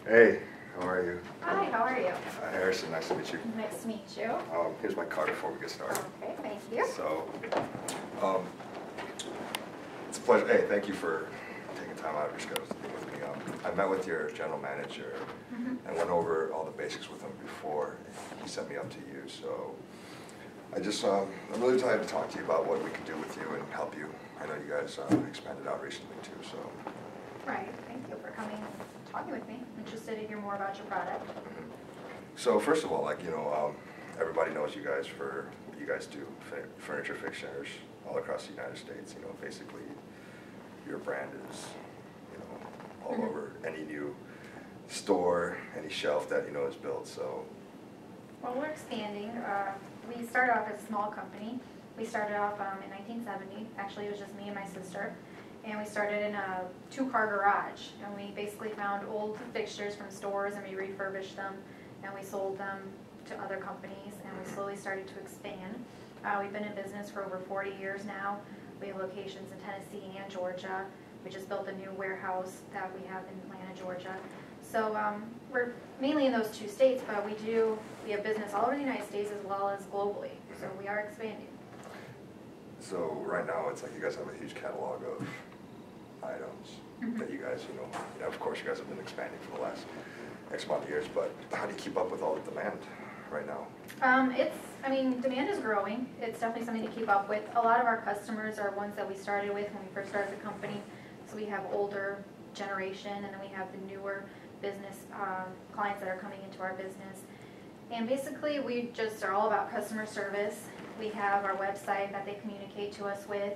Hey, how are you? Hi, how are you? Harrison, nice to meet you. Nice to meet you. Here's my card before we get started. Okay, thank you. So, it's a pleasure. Hey, thank you for taking time out of your schedule to be with me. I met with your general manager and went over all the basics with him before he sent me up to you. So, I'm really excited to talk to you about what we can do with you and help you. I know you guys expanded out recently too, so. Right, thank you for coming and talking with me. I'm interested to hear more about your product. So first of all, like, everybody knows you guys for what you guys do, furniture fixtures all across the United States. Basically your brand is, all over any new store, any shelf that, is built, so. Well, we're expanding. We started off as a small company. We started off in 1970. Actually, it was just me and my sister. And we started in a two-car garage. And we basically found old fixtures from stores and we refurbished them. And we sold them to other companies. And we slowly started to expand. We've been in business for over 40 years now. We have locations in Tennessee and Georgia. We just built a new warehouse that we have in Atlanta, Georgia. So we're mainly in those two states, but we have business all over the United States as well as globally. So we are expanding. So right now, it's like you guys have a huge catalog of items that you guys, of course you guys have been expanding for the last X amount of years, but how do you keep up with all the demand right now? Demand is growing. It's definitely something to keep up with. A lot of our customers are ones that we started with when we first started the company. So we have older generation, and then we have the newer business clients that are coming into our business. And basically, we just are all about customer service. We have our website that they communicate to us with.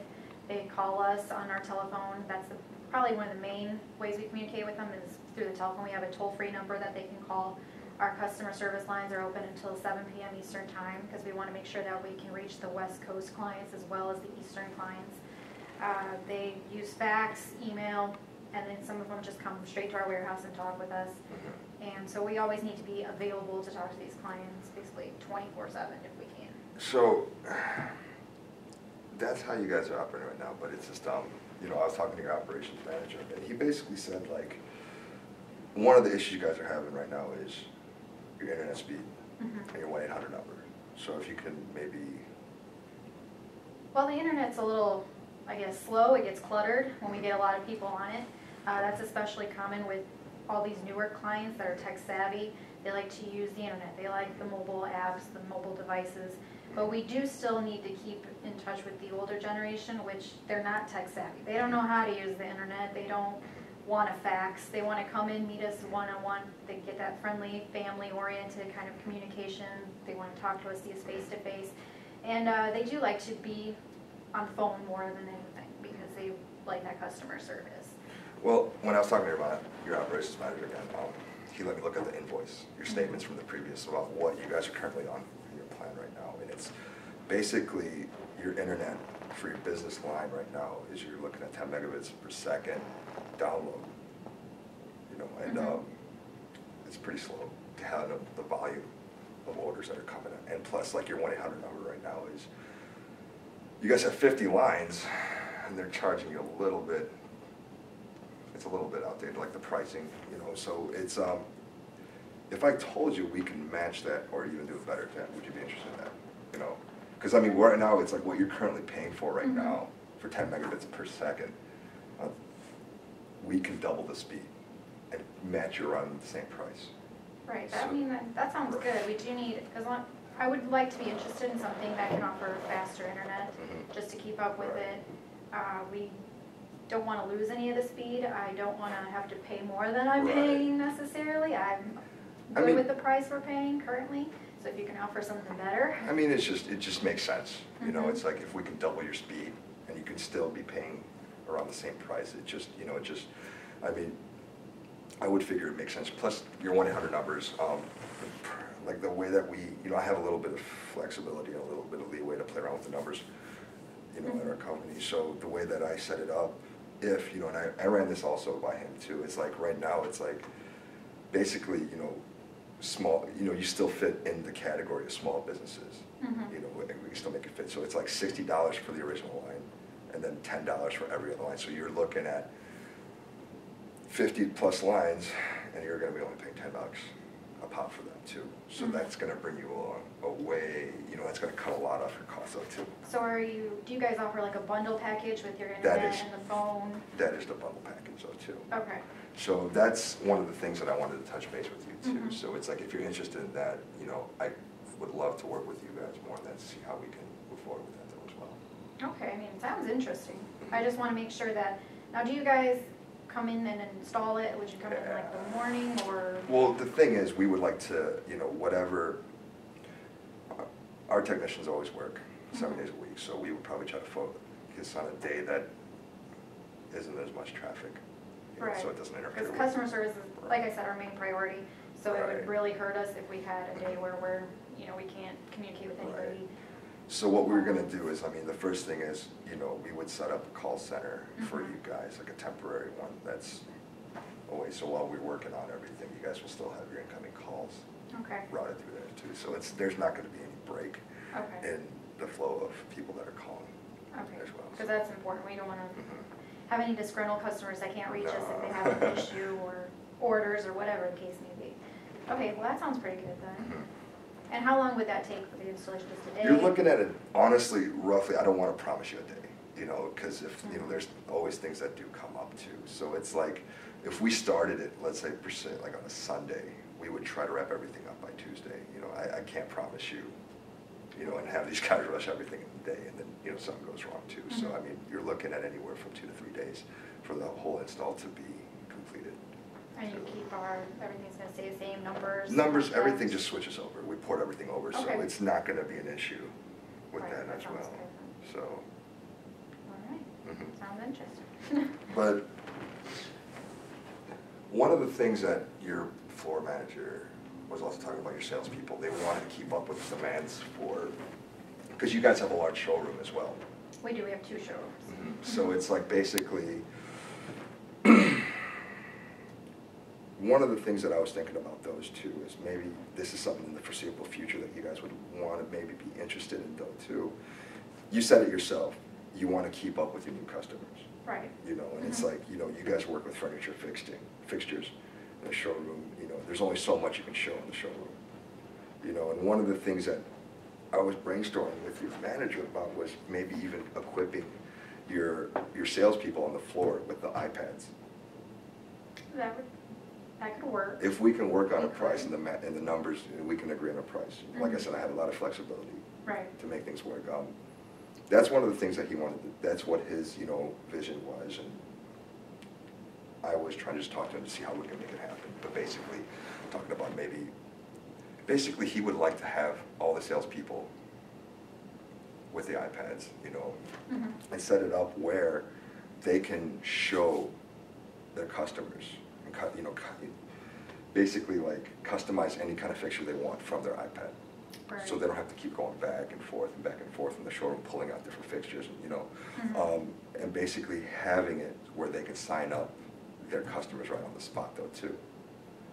They call us on our telephone. That's probably one of the main ways we communicate with them is through the telephone. We have a toll-free number that they can call. Our customer service lines are open until 7 p.m. Eastern time because we want to make sure that we can reach the West Coast clients as well as the Eastern clients. They use fax, email, and then some of them just come straight to our warehouse and talk with us. And so we always need to be available to talk to these clients basically 24/7 if we can. So that's how you guys are operating right now, but it's just, I was talking to your operations manager, and he basically said, like, one of the issues you guys are having right now is your internet speed and your 1-800 number. So if you can maybe... Well, the internet's a little, slow. It gets cluttered when we get a lot of people on it. That's especially common with all these newer clients that are tech savvy. They like to use the internet. They like the mobile apps, the mobile devices. But we do still need to keep in touch with the older generation, which they're not tech savvy. They don't know how to use the internet. They don't want a fax. They want to come in, meet us one-on-one. They get that friendly, family-oriented kind of communication. They want to talk to us, see us face-to-face. And they do like to be on the phone more than anything because they like that customer service. Well, when I was talking to your operations manager again, he let me look at the invoice, your statements from the previous about what you guys are currently on in your plan right now. And it's basically your internet for your business line right now is you're looking at 10 megabits per second download. And it's pretty slow to have the volume of orders that are coming in. And plus, like your 1-800 number right now is, you guys have 50 lines, and they're charging you a little bit. It's a little bit outdated, like the pricing, so it's, if I told you we can match that or even do it better, would you be interested in that, Because, right now, it's like what you're currently paying for right now for 10 megabits per second. We can double the speed and match you around the same price. Right, that sounds good. We do need, I would like to be interested in something that can offer faster internet, just to keep up with it. We don't want to lose any of the speed. I don't want to have to pay more than I'm paying necessarily. I'm good with the price we're paying currently. So if you can offer something better. It just makes sense. It's like if we can double your speed and you can still be paying around the same price, I would figure it makes sense. Plus your 1-800 numbers, like the way that we, I have a little bit of flexibility and a little bit of leeway to play around with the numbers, in our company. So the way that I set it up, and I ran this also by him too, it's like right now it's like basically, small, you still fit in the category of small businesses. We can still make it fit. So it's like $60 for the original line and then $10 for every other line. So you're looking at 50 plus lines and you're gonna be only paying $10 a pop for that too. So Mhm. that's gonna bring you a way, you know, that's gonna cut a lot off your costs out too. So do you guys offer like a bundle package with your That internet is- and the phone? That is the bundle package though too. Okay, So that's one of the things that I wanted to touch base with you too. Mhm. So it's like, if you're interested in that, you know, I would love to work with you guys more and then see how we can move forward with that though as well. okay, I mean, it sounds interesting. I just wanna make sure that, now do you guys come in and install it? Would you come in like the morning or? Well, the thing is, we would like to, you know, whatever, our technicians always work 7 Mhm. days a week, so we would probably try to focus on a day that isn't as much traffic, you know, Right. so it doesn't interfere Because with. customer service is, like I said, our main priority, so it Right. would really hurt us if we had a day where we can't communicate with anybody. So what we're gonna do is, I mean, the first thing is, you know, we would set up a call center for Mhm. you guys, like a temporary one that's always, so while we're working on everything, you guys will still have your incoming calls Okay, routed through there too. So there's not gonna be any break okay, in the flow of people that are calling okay, as well. because that's important, we don't wanna Mhm. have any disgruntled customers that can't reach us if they No. have an issue or orders or whatever the case may be. Okay, well, that sounds pretty good then. Mhm. And how long would that take for the installation, just a day? You're looking at it, honestly, roughly, I don't wanna promise you a day, you know, cause if, you know, there's always things that do come up too. So it's like, if we started it, let's say per se, like on a Sunday, we would try to wrap everything up by Tuesday. You know, I can't promise you, you know, and have these guys rush everything in a day and then, you know, something goes wrong too. So, Mhm. I mean, you're looking at anywhere from 2 to 3 days for the whole install to be completed. And you keep everything's gonna stay the same, numbers? Numbers, contact? everything just switches over. We port everything over, so Okay. it's not gonna be an issue with Right, that that as sounds well. good. So, All right, mhm. sounds interesting. But one of the things that your floor manager was also talking about, your salespeople, they wanted to keep up with the demands for, because you guys have a large showroom as well. We do, we have 2 showrooms. So it's like basically, one of the things that I was thinking about those two is maybe this is something in the foreseeable future that you guys would want to maybe be interested in though too. You said it yourself, you want to keep up with your new customers. Right. You know, and it's Mhm. like, you know, you guys work with furniture fixtures in the showroom, you know, there's only so much you can show in the showroom. You know, and one of the things that I was brainstorming with your manager about was maybe even equipping your salespeople on the floor with the iPads. That could work. If we can work on a We price could. and the numbers, and we can agree on a price. Like I Mhm. said, I have a lot of flexibility Right. to make things work. That's one of the things that he wanted, that's what his, you know, vision was, and I was trying to just talk to him to see how we can make it happen. But basically, talking about basically he would like to have all the salespeople with the iPads, you know, Mhm. and set it up where they can show their customers and basically like customize any kind of fixture they want from their iPad. Right. So they don't have to keep going back and forth in the showroom, pulling out different fixtures, and, you know, Mhm. and basically having it where they can sign up their customers right on the spot though too.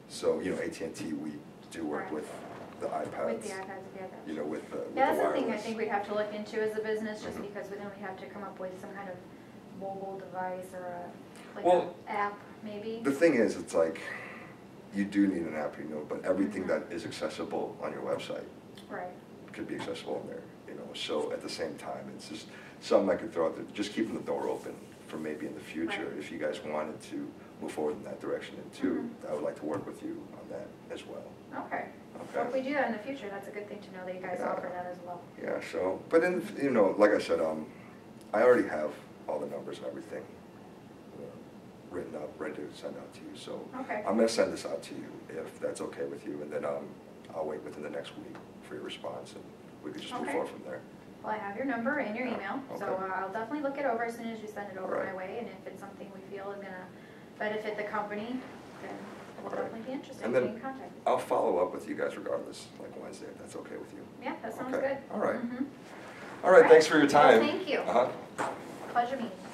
So, you know, AT&T, we do work Right. with the iPads. With the iPads, yeah. You know, with the Yeah, that's the thing I wireless. think we'd have to look into as a business, just Mhm. because then we have to come up with some kind of mobile device or like Well, an app, maybe. The thing is, it's like, you do need an app, you know, but everything Mhm. that is accessible on your website Right. could be accessible in there, you know, so at the same time, it's just something I could throw out there, just keeping the door open for maybe in the future, Right. if you guys wanted to move forward in that direction, and too, Mhm. I would like to work with you on that as well. Okay. Okay. Well, if we do that in the future, that's a good thing to know that you guys Yeah. offer that as well. Yeah, so, but you know, like I said, I already have all the numbers and everything written up, ready to send out to you, so. Okay. I'm gonna send this out to you, if that's okay with you, and then, I'll wait within the next week for your response, and we could just move Okay. forward from there. Well, I have your number and your Yeah, email, so okay. I'll definitely look it over as soon as you send it over Alright. my way, and if it's something we feel is gonna benefit the company, then we'll Alright. definitely be interested And in then getting in contact. I'll follow up with you guys regardless, like Wednesday, if that's okay with you. Yeah, that sounds Okay. good. All right. Mhm. All right, Alright. thanks for your Well, time. thank you. Uh-huh. Pleasure meeting you.